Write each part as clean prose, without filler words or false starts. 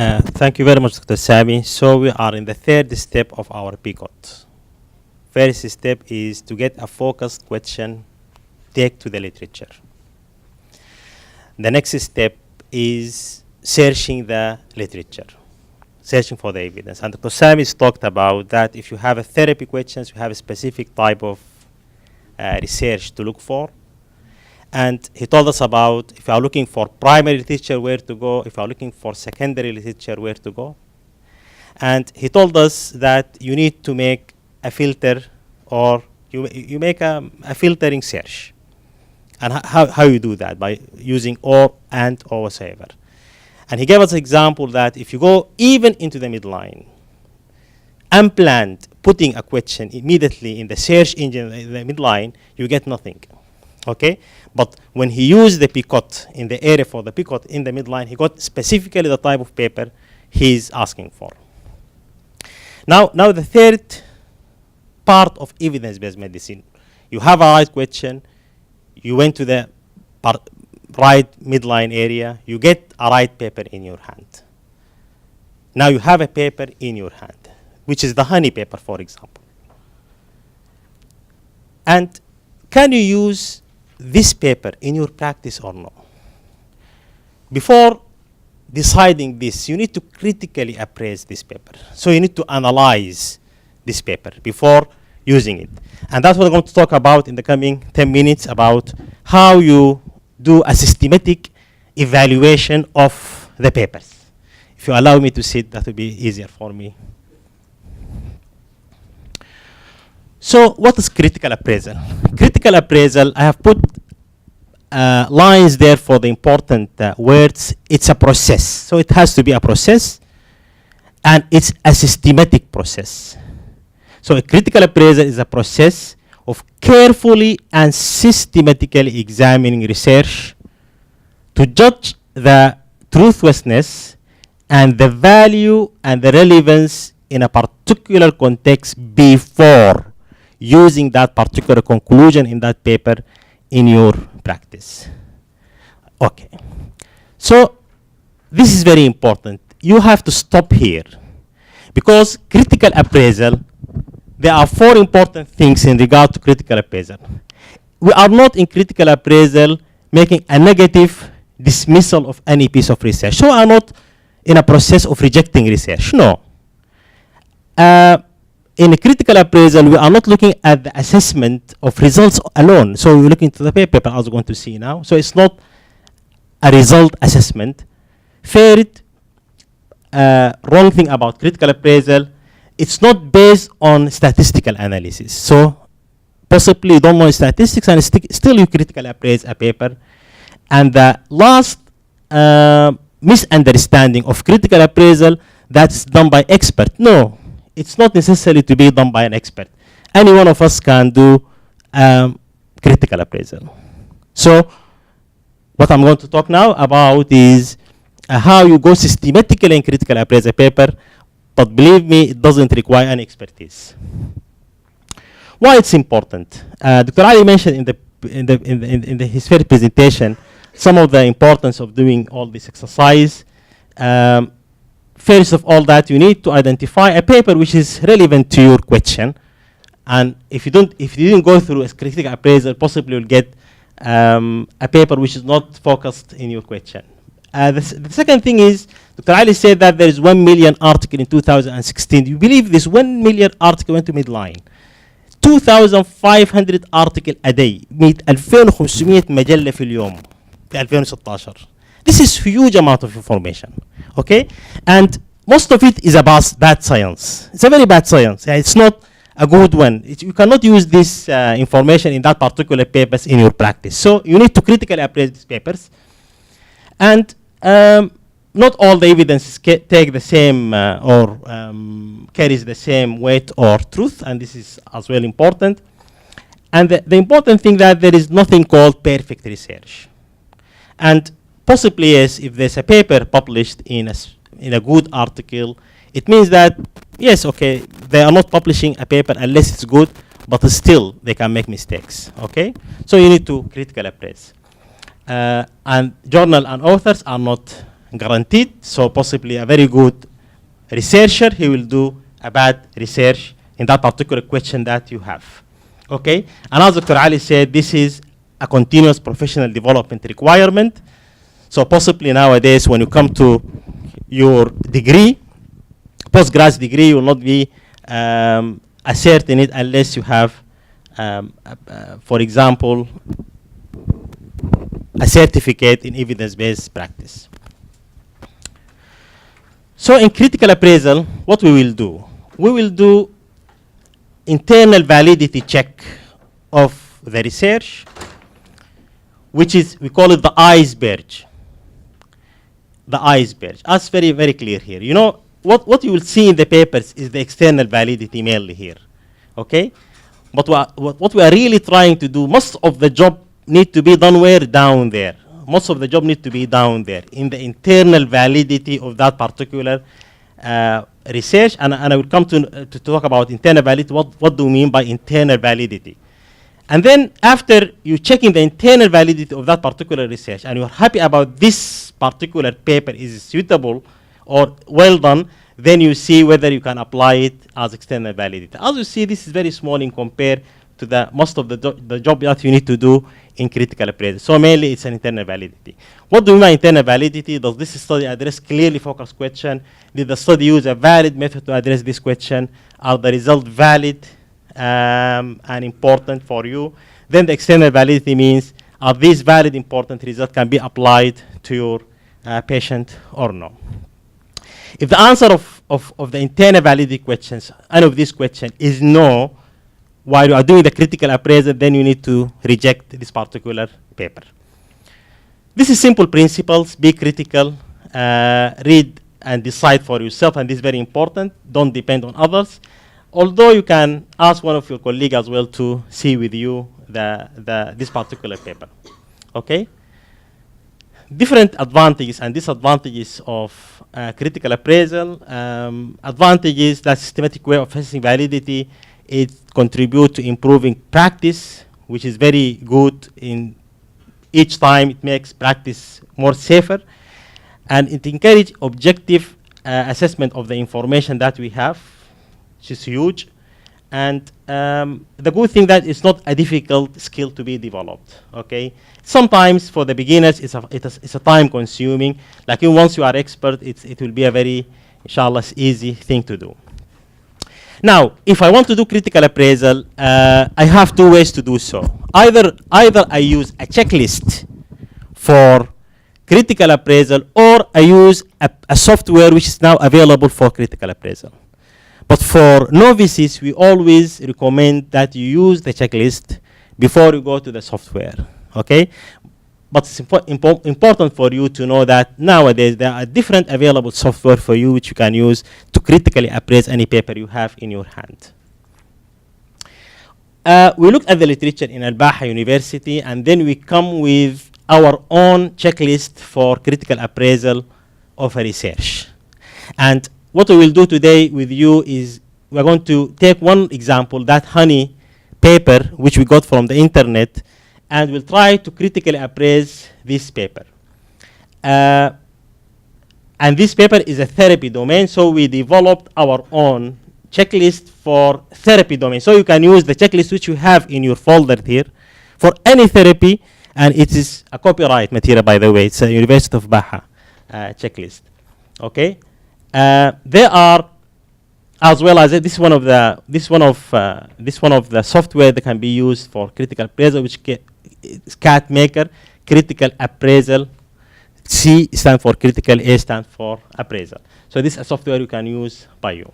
Thank you very much, Dr. Sami. So we are in the third step of our PCOT. First step is to get a focused question, take to the literature. The next step is searching the literature, searching for the evidence. And Dr. Sami has talked about that if you have a therapy questions, you have a specific type of research to look for. And he told us about if you are looking for primary literature, where to go, if you are looking for secondary literature, where to go. And he told us that you need to make a filter, or you make a filtering search. And how you do that? By using or, and, or whatsoever. And he gave us an example that if you go even into the midline, unplanned, putting a question immediately in the search engine in the midline, you get nothing. Okay? But when he used the PCOT in the area for the PCOT in the midline, he got specifically the type of paper he's asking for. Now the third part of evidence-based medicine. You have a right question, you went to the right midline area, you get a right paper in your hand. Now you have a paper in your hand, which is the honey paper, for example. And can you use this paper in your practice or no? Before deciding this, you need to critically appraise this paper. So you need to analyze this paper before using it. And that's what I'm going to talk about in the coming 10 minutes, about how you do a systematic evaluation of the papers. If you allow me to sit, that would be easier for me. So what is critical appraisal? Critical appraisal, I have put lines there for the important words. It's a process. So it has to be a process, and it's a systematic process. So a critical appraisal is a process of carefully and systematically examining research to judge the truthfulness and the value and the relevance in a particular context before using that particular conclusion in that paper in your practice. Okay. So this is very important. You have to stop here, because critical appraisal, there are 4 important things in regard to critical appraisal. We are not in critical appraisal making a negative dismissal of any piece of research. So we are not in a process of rejecting research. No. In a critical appraisal, we are not looking at the assessment of results alone. So we're looking to the paper, as we're going to see now. So it's not a result assessment. Third, wrong thing about critical appraisal, it's not based on statistical analysis. So possibly you don't know statistics, and still you critically appraise a paper. And the last misunderstanding of critical appraisal, that's done by expert. No. It's not necessary to be done by an expert. Any one of us can do critical appraisal. So what I'm going to talk now about is how you go systematically in critical appraisal paper, but believe me, it doesn't require any expertise. Why it's important? Dr. Ali mentioned in his first presentation some of the importance of doing all this exercise. First of all, that you need to identify a paper which is relevant to your question, and if you didn't go through a critical appraisal, possibly you'll get a paper which is not focused in your question. The second thing is, Dr. Ali said that there is 1 million article in 2016. You believe this 1 million article went to midline? 2,500 article a day, 2500 مجلة في اليوم في 2016. This is huge amount of information, okay? And most of it is about bad science. It's a very bad science. It's not a good one. You cannot use this information in that particular papers in your practice. So you need to critically appraise these papers. And not all the evidence take the same or carries the same weight or truth, and this is as well important. And the important thing that there is nothing called perfect research. And possibly, yes, if there's a paper published in a good article, it means that, yes, okay, they are not publishing a paper unless it's good, but still they can make mistakes, okay? So you need to critically appraise. And journal and authors are not guaranteed. So possibly a very good researcher, he will do a bad research in that particular question that you have. Okay? And as Dr. Ali said, this is a continuous professional development requirement. So possibly nowadays when you come to your degree, postgraduate degree, you will not be asserting it unless you have, for example, a certificate in evidence-based practice. So in critical appraisal, what we will do? We will do internal validity check of the research, which is, we call it the iceberg. The iceberg. That's very, very clear here. You know, what you will see in the papers is the external validity mainly here. Okay? But what we are really trying to do, most of the job need to be done where? Down there. Most of the job need to be down there in the internal validity of that particular research. And I will come to talk about internal validity. What do we mean by internal validity? And then after you checking the internal validity of that particular research and you're happy about this particular paper is suitable or well done, then you see whether you can apply it as external validity. As you see, this is very small in compared to the most of the job that you need to do in critical appraisal. So mainly it's an internal validity. What do we mean by internal validity? Does this study address clearly focused question? Did the study use a valid method to address this question? Are the results valid and important for you? Then the external validity means, are these valid important results can be applied to your patient or no? If the answer of the internal validity questions, any of these questions is no, while you are doing the critical appraisal, then you need to reject this particular paper. This is simple principles. Be critical, read and decide for yourself, and this is very important. Don't depend on others. Although you can ask one of your colleagues as well to see with you this particular paper. Okay? Different advantages and disadvantages of critical appraisal. Advantages, that systematic way of assessing validity, it contributes to improving practice, which is very good. In each time it makes practice more safer, and it encourages objective assessment of the information that we have, which is huge. And the good thing that it's not a difficult skill to be developed. Okay, sometimes for the beginners it's a time consuming. Like once you are expert, it will be a very, inshallah, easy thing to do. Now, if I want to do critical appraisal, I have two ways to do so. Either I use a checklist for critical appraisal, or I use a software which is now available for critical appraisal. But for novices, we always recommend that you use the checklist before you go to the software. Okay? But it's important for you to know that nowadays there are different available software for you which you can use to critically appraise any paper you have in your hand. We looked at the literature in Al-Baha University, and then we come with our own checklist for critical appraisal of a research. And what we will do today with you is we're going to take one example, that honey paper which we got from the internet, and we'll try to critically appraise this paper. And this paper is a therapy domain, so we developed our own checklist for therapy domain. So you can use the checklist which you have in your folder here for any therapy, and it is a copyright material, by the way. It's a University of Baha checklist. Okay, there are, as well as this one of the software that can be used for critical appraisal, which is CAT Maker, critical appraisal. C stands for critical, A stands for appraisal. So this is a software you can use by you.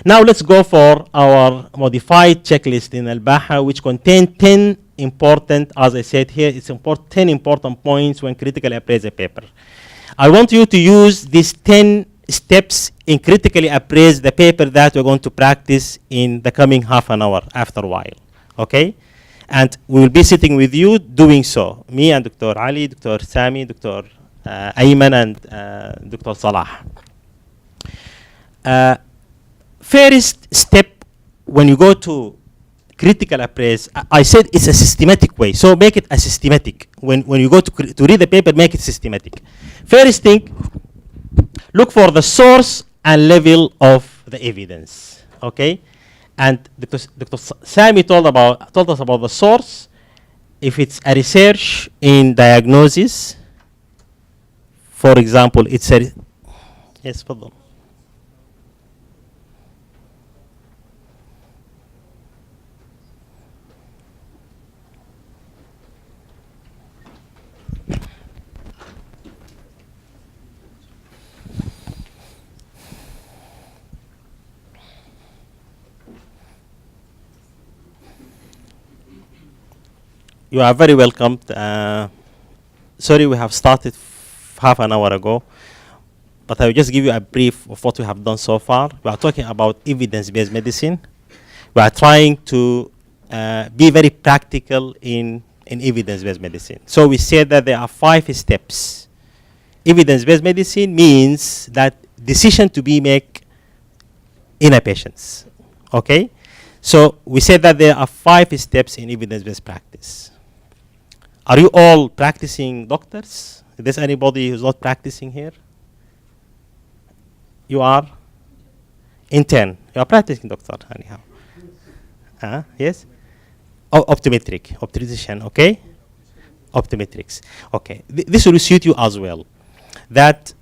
Now let's go for our modified checklist in Al-Baha, which contains 10 important, as I said here, it's 10 important points when critically appraise a paper. I want you to use these 10 steps in critically appraise the paper that we're going to practice in the coming half an hour after a while. Okay? And we will be sitting with you doing so. Me and Dr. Ali, Dr. Sami, Dr. Ayman, and Dr. Salah. First step, when you go to critical appraise, I said it's a systematic way. So make it a systematic. when you go to read the paper, make it systematic. First thing, look for the source and level of the evidence. Okay, and Dr. Sami told us about the source. If it's a research in diagnosis, for example, it's a yes, pardon. You are very welcome. Sorry, we have started half an hour ago, but I will just give you a brief of what we have done so far. We are talking about evidence-based medicine. We are trying to be very practical in evidence-based medicine. So we said that there are 5 steps. Evidence-based medicine means that decision to be made in a patient. Okay? So we said that there are 5 steps in evidence-based practice. Are you all practicing doctors? Is there anybody who's not practicing here? You are? Intern. You are practicing doctor, anyhow. Yes? Oh, optometrician, okay? Optometrics. Okay. This will suit you as well. That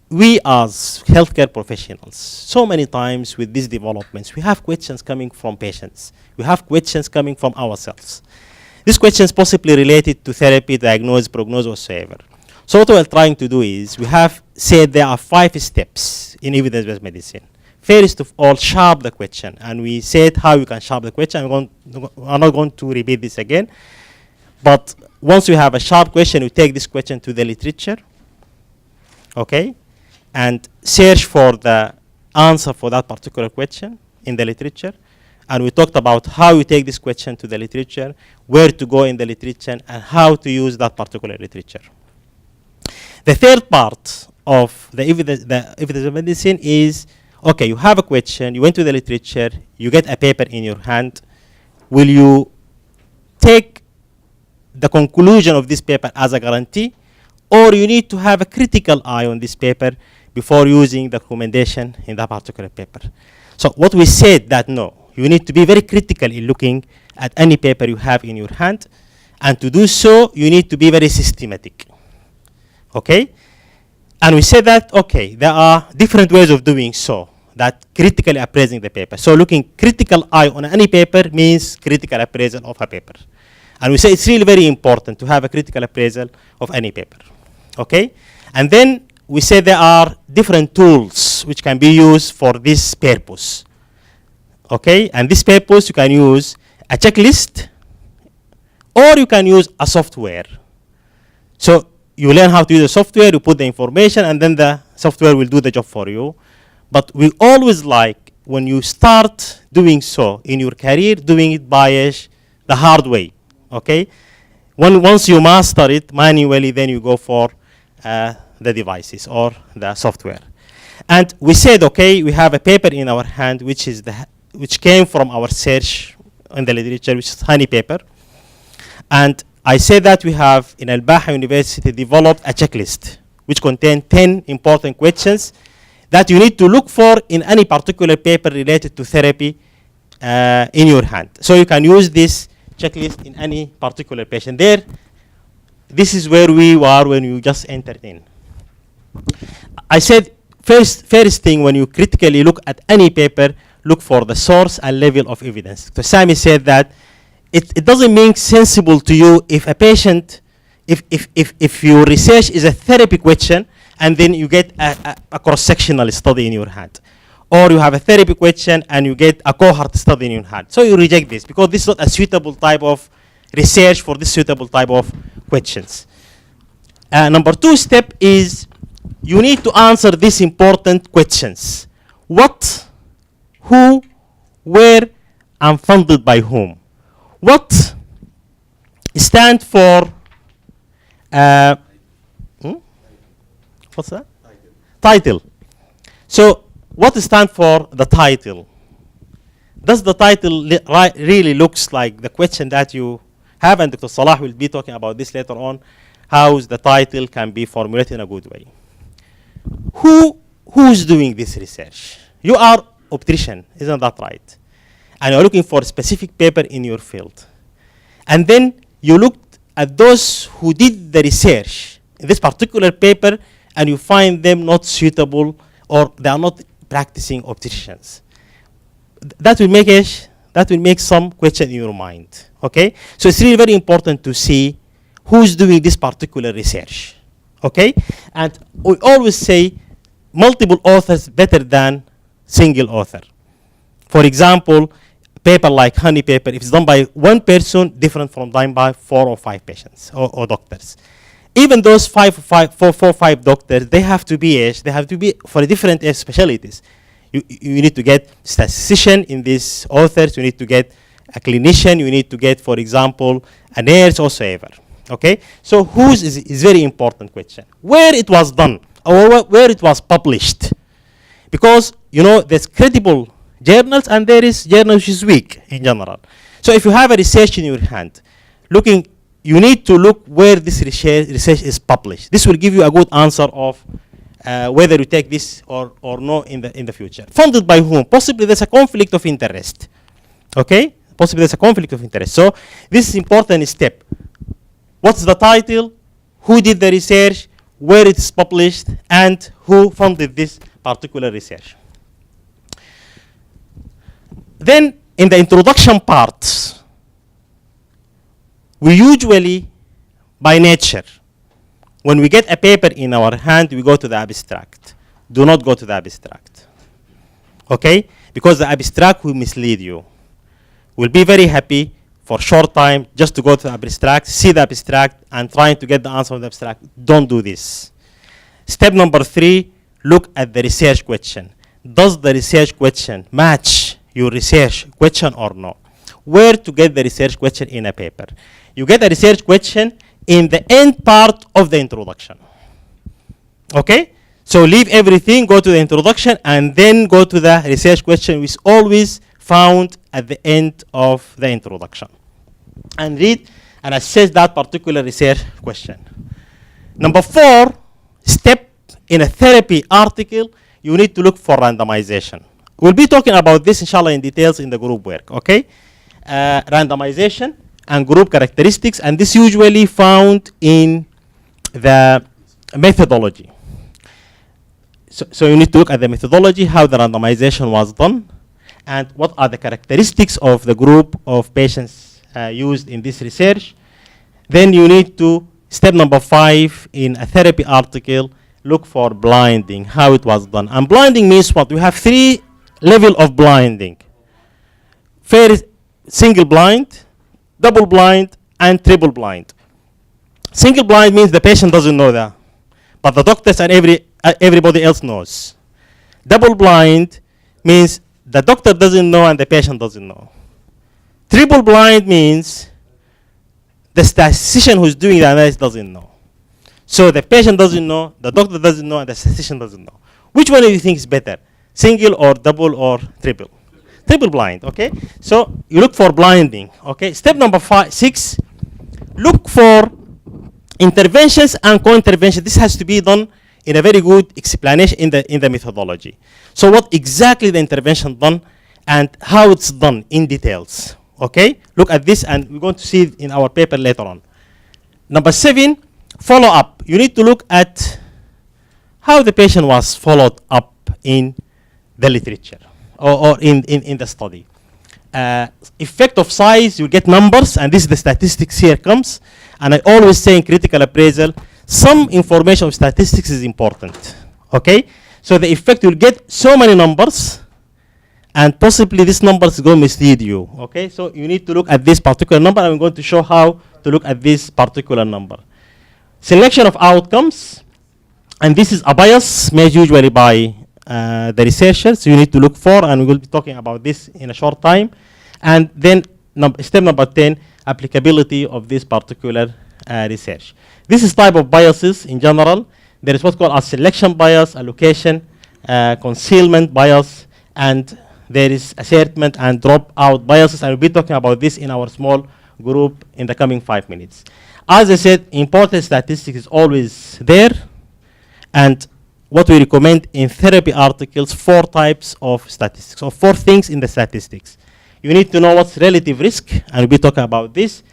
we as healthcare professionals, so many times with these developments, we have questions coming from patients. We have questions coming from ourselves. These questions possibly related to therapy, diagnosis, prognosis, whatsoever. So what we're trying to do is, we have said there are 5 steps in evidence-based medicine. First of all, sharp the question. And we said how you can sharp the question. I'm not going to repeat this again. But once you have a sharp question, you take this question to the literature. Okay? And search for the answer for that particular question in the literature. And we talked about how you take this question to the literature, where to go in the literature, and how to use that particular literature. The third part of the evidence medicine is, okay, you have a question, you went to the literature, you get a paper in your hand. Will you take the conclusion of this paper as a guarantee, or you need to have a critical eye on this paper before using the recommendation in that particular paper? So what we said that no, you need to be very critical in looking at any paper you have in your hand, and to do so, you need to be very systematic. Okay? And we said that, okay, there are different ways of doing so, that critically appraising the paper. So looking critical eye on any paper means critical appraisal of a paper. And we say it's really very important to have a critical appraisal of any paper. Okay? And then we say there are different tools which can be used for this purpose. Okay? And this purpose, you can use a checklist, or you can use a software. So you learn how to use the software, you put the information, and then the software will do the job for you. But we always like, when you start doing so in your career, doing it by the hard way. Okay? Once you master it manually, then you go for the devices or the software. And we said, okay, we have a paper in our hand, which came from our search in the literature, which is honey paper. And I said that we have in Al-Baha University developed a checklist which contains 10 important questions that you need to look for in any particular paper related to therapy in your hand. So you can use this checklist in any particular patient. This is where we were when you just entered in. I said first thing, when you critically look at any paper, look for the source and level of evidence. So Sami said that it doesn't make sensible to you if a patient, if your research is a therapy question and then you get a cross-sectional study in your hand, or you have a therapy question and you get a cohort study in your hand. So you reject this because this is not a suitable type of research for this suitable type of questions. Number 2 step is, you need to answer these important questions. What, who, where, and funded by whom. What stand for, what's that? Title. So what stands for the title? Does the title really looks like the question that you have, and Dr. Salah will be talking about this later on, how the title can be formulated in a good way. Who's doing this research? You are optician, isn't that right? And you're looking for a specific paper in your field. And then you looked at those who did the research in this particular paper, and you find them not suitable, or they are not practicing opticians. That will make some question in your mind. Okay? So it's really very important to see who's doing this particular research. Okay? And we always say multiple authors better than single author. For example, paper like honey paper, if it's done by one person, different from done by 4 or 5 patients or doctors. Even those 4 or 5 doctors, they have to be for different specialties. You need to get statistician in these authors, you need to get a clinician, you need to get, for example, a nurse or so ever. Okay? So whose is very important question. Where it was done, or where it was published. Because, you know, there's credible journals and there is journals which is weak in general. So if you have a research in your hand, you need to look where this research is published. This will give you a good answer of whether you take this or no in the future. Funded by whom? Possibly there's a conflict of interest. Okay? Possibly there's a conflict of interest. So this is important step. What's the title? Who did the research? Where it is published? And who funded this particular research? Then in the introduction part, we usually, by nature, when we get a paper in our hand, we go to the abstract. Do not go to the abstract. Okay? Because the abstract will mislead you. We'll be very happy for a short time just to go to the abstract, see the abstract, and trying to get the answer from the abstract. Don't do this. Step number 3, look at the research question. Does the research question match your research question or no? Where to get the research question in a paper? You get a research question in the end part of the introduction. Okay? So leave everything, go to the introduction, and then go to the research question, which is always found at the end of the introduction. And read and assess that particular research question. Number 4, step in a therapy article, you need to look for randomization. We'll be talking about this, inshallah, in details in the group work, okay? Randomization and group characteristics, and this usually found in the methodology. So you need to look at the methodology, how the randomization was done, and what are the characteristics of the group of patients used in this research. Then you need to, step number 5, in a therapy article, look for blinding, how it was done. And blinding means what? We have 3 levels of blinding. First, single blind, double blind, and triple blind. Single blind means the patient doesn't know that, but the doctors and everybody else knows. Double blind means the doctor doesn't know and the patient doesn't know. Triple blind means the statistician who's doing the analysis doesn't know. So the patient doesn't know, the doctor doesn't know, and the statistician doesn't know. Which one do you think is better? Single or double or triple? Triple blind, okay? So you look for blinding, okay? Step number 6, look for interventions and co-interventions. This has to be done in a very good explanation in the methodology. So what exactly the intervention done and how it's done in details, okay? Look at this, and we're going to see it in our paper later on. Number 7, follow up. You need to look at how the patient was followed up in the literature or in the study. Effect of size, you get numbers, and this is the statistics here comes. And I always say in critical appraisal, some information of statistics is important, okay? So the effect, you'll get so many numbers, and possibly this number is going to mislead you, okay? So you need to look at this particular number, and I'm going to show how to look at this particular number. Selection of outcomes, and this is a bias made usually by the researchers, you need to look for, and we will be talking about this in a short time. And then step number 10, applicability of this particular research. This is type of biases in general. There is what's called a selection bias, allocation, concealment bias, and there is assertment and dropout biases. I will be talking about this in our small group in the coming 5 minutes. As I said, important statistics is always there, and what we recommend in therapy articles, 4 types of statistics, or 4 things in the statistics. You need to know what's relative risk, and we'll be talking about this,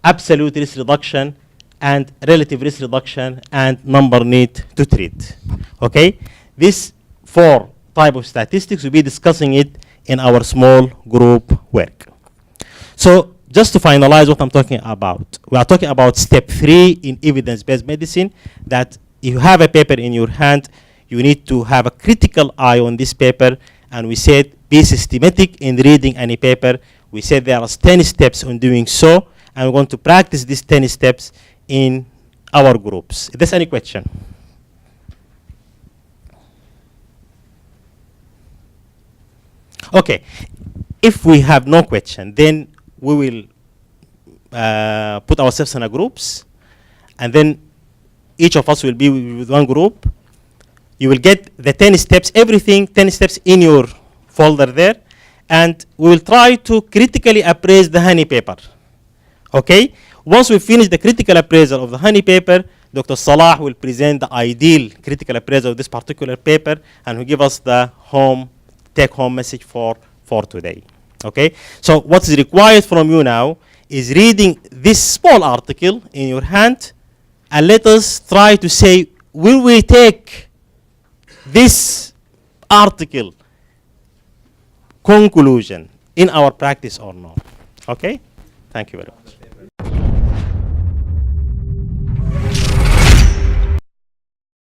absolute risk reduction, and relative risk reduction, and number need to treat. Okay? These 4 type of statistics, we'll be discussing it in our small group work. So just to finalize what I'm talking about, we are talking about step 3 in evidence-based medicine, that if you have a paper in your hand, you need to have a critical eye on this paper, and we said be systematic in reading any paper. We said there are 10 steps on doing so, and we're going to practice these 10 steps in our groups. If there's any question? Okay, if we have no question, then we will put ourselves in a groups, and then each of us will be with one group. You will get the 10 steps, everything, 10 steps in your folder there, and we will try to critically appraise the honey paper. Okay? Once we finish the critical appraisal of the honey paper, Dr. Salah will present the ideal critical appraisal of this particular paper, and will give us the take-home message for today. Okay? So what is required from you now is reading this small article in your hand, and let us try to say, will we take this article conclusion in our practice or not? Okay? Thank you very much.